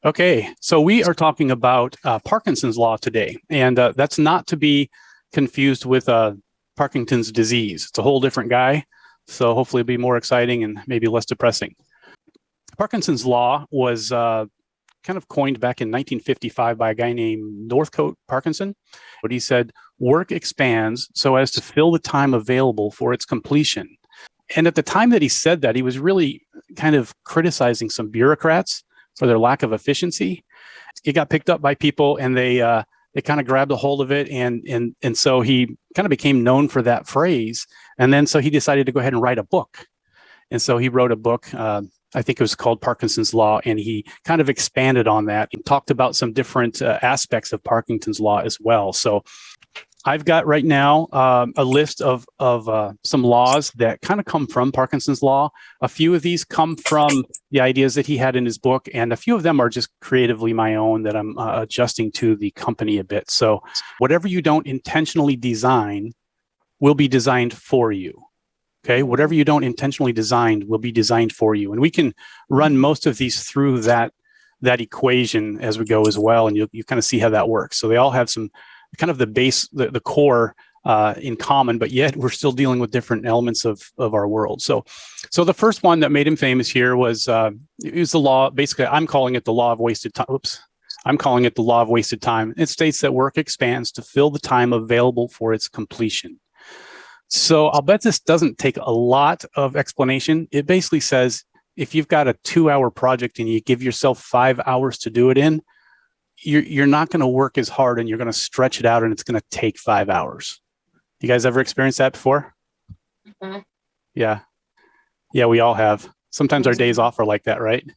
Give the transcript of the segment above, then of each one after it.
Okay, so we are talking about Parkinson's law today, and that's not to be confused with Parkinson's disease. It's a whole different guy, so hopefully it'll be more exciting and maybe less depressing. Parkinson's law was kind of coined back in 1955 by a guy named Northcote Parkinson. But he said, work expands so as to fill the time available for its completion. And at the time that he said that, he was really kind of criticizing some bureaucrats for their lack of efficiency. It got picked up by people, and they kind of grabbed a hold of it, and so he kind of became known for that phrase. And then so he decided to go ahead and write a book, and so he wrote a book. I think it was called Parkinson's Law, and he kind of expanded on that and talked about some different aspects of Parkinson's Law as well. So I've got right now a list of some laws that kind of come from Parkinson's Law. A few of these come from the ideas that he had in his book, and a few of them are just creatively my own that I'm adjusting to the company a bit. So whatever you don't intentionally design will be designed for you. Okay, whatever you don't intentionally design will be designed for you. And we can run most of these through that equation as we go as well, and you kind of see how that works. So they all have some kind of the base, the core in common, but yet we're still dealing with different elements of our world. So the first one that made him famous here was it was the law. Basically, I'm calling it the law of wasted time. I'm calling it the law of wasted time. It states that work expands to fill the time available for its completion. So I'll bet this doesn't take a lot of explanation. It basically says if you've got a 2-hour project and you give yourself 5 hours to do it in, you're not going to work as hard, and you're going to stretch it out, and it's going to take 5 hours. You guys ever experienced that before? Mm-hmm. Yeah, we all have. Sometimes our days off are like that, right?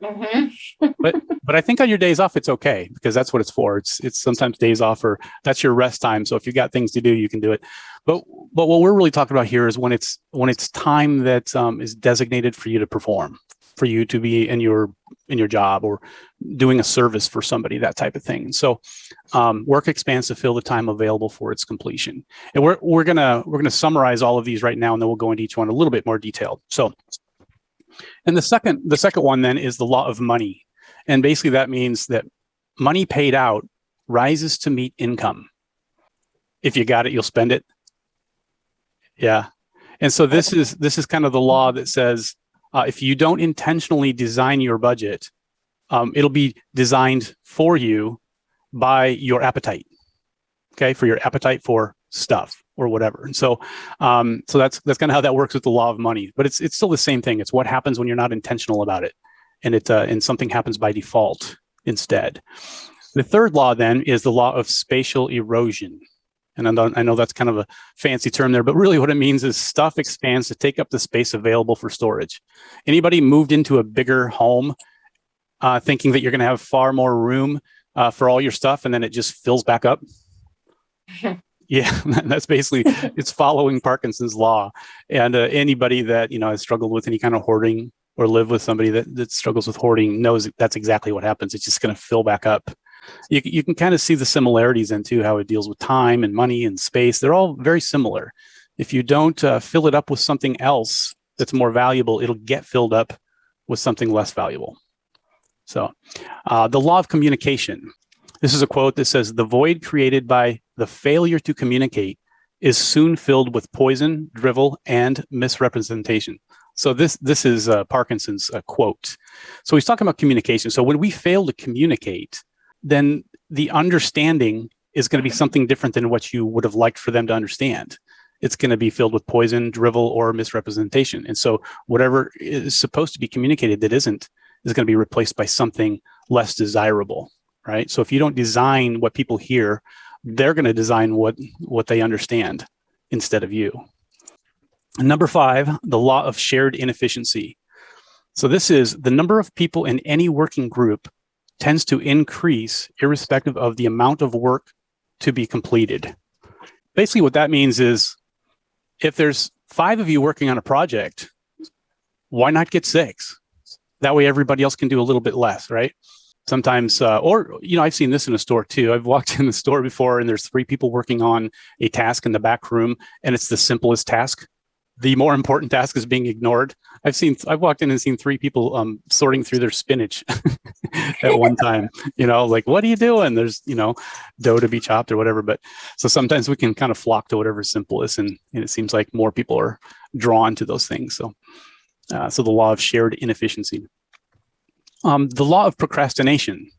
Mm-hmm. but I think on your days off, it's okay, because that's what it's for. It's sometimes days off, or that's your rest time. So if you've got things to do, you can do it. But what we're really talking about here is when it's time that is designated for you to perform, for you to be in your job or doing a service for somebody, that type of thing. So work expands to fill the time available for its completion. And we're gonna summarize all of these right now, and then we'll go into each one a little bit more detailed. So, and the second one then is the law of money. And basically that means that money paid out rises to meet income. If you got it, you'll spend it. Yeah. And so this is kind of the law that says if you don't intentionally design your budget, it'll be designed for you by your appetite. Okay, for your appetite for stuff or whatever. And so that's kind of how that works with the law of money. But it's still the same thing. It's what happens when you're not intentional about it, and something happens by default instead. The third law then is the law of spatial erosion. And I know that's kind of a fancy term there, but really what it means is stuff expands to take up the space available for storage. Anybody moved into a bigger home thinking that you're going to have far more room for all your stuff, and then it just fills back up? Yeah, that's basically, it's following Parkinson's law. And anybody that has struggled with any kind of hoarding, or live with somebody that struggles with hoarding, knows that's exactly what happens. It's just going to fill back up. You can kind of see the similarities into how it deals with time and money and space. They're all very similar. If you don't fill it up with something else that's more valuable, it'll get filled up with something less valuable. So the law of communication. This is a quote that says, "The void created by the failure to communicate is soon filled with poison, drivel, and misrepresentation." So this is Parkinson's quote. So he's talking about communication. So when we fail to communicate, then the understanding is going to be something different than what you would have liked for them to understand. It's going to be filled with poison, drivel, or misrepresentation. And so whatever is supposed to be communicated that isn't is going to be replaced by something less desirable, right? So if you don't design what people hear, they're going to design what they understand instead of you. And number 5, the law of shared inefficiency. So this is the number of people in any working group tends to increase irrespective of the amount of work to be completed. Basically, what that means is if there's 5 of you working on a project, why not get 6? That way everybody else can do a little bit less, right? Sometimes, or, I've seen this in a store too. I've walked in the store before and there's 3 people working on a task in the back room, and it's the simplest task. the more important task is being ignored. I've walked in and seen three people sorting through their spinach at one time. Like, what are you doing? There's dough to be chopped or whatever. But so sometimes we can kind of flock to whatever's simplest, and it seems like more people are drawn to those things. So the law of shared inefficiency. The law of procrastination.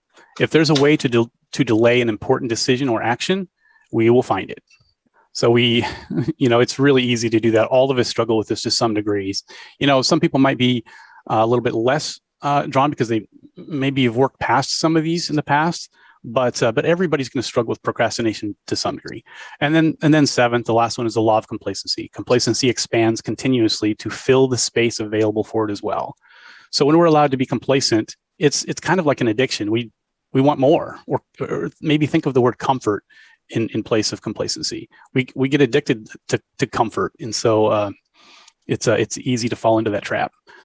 If there's a way to delay an important decision or action, we will find it. So it's really easy to do that. All of us struggle with this to some degrees. Some people might be a little bit less drawn because they maybe have worked past some of these in the past, but everybody's going to struggle with procrastination to some degree. And then seventh, the last one is the law of complacency. Complacency expands continuously to fill the space available for it as well. So when we're allowed to be complacent, it's kind of like an addiction. We want more, or maybe think of the word comfort in place of complacency. We get addicted to comfort, and so it's easy to fall into that trap.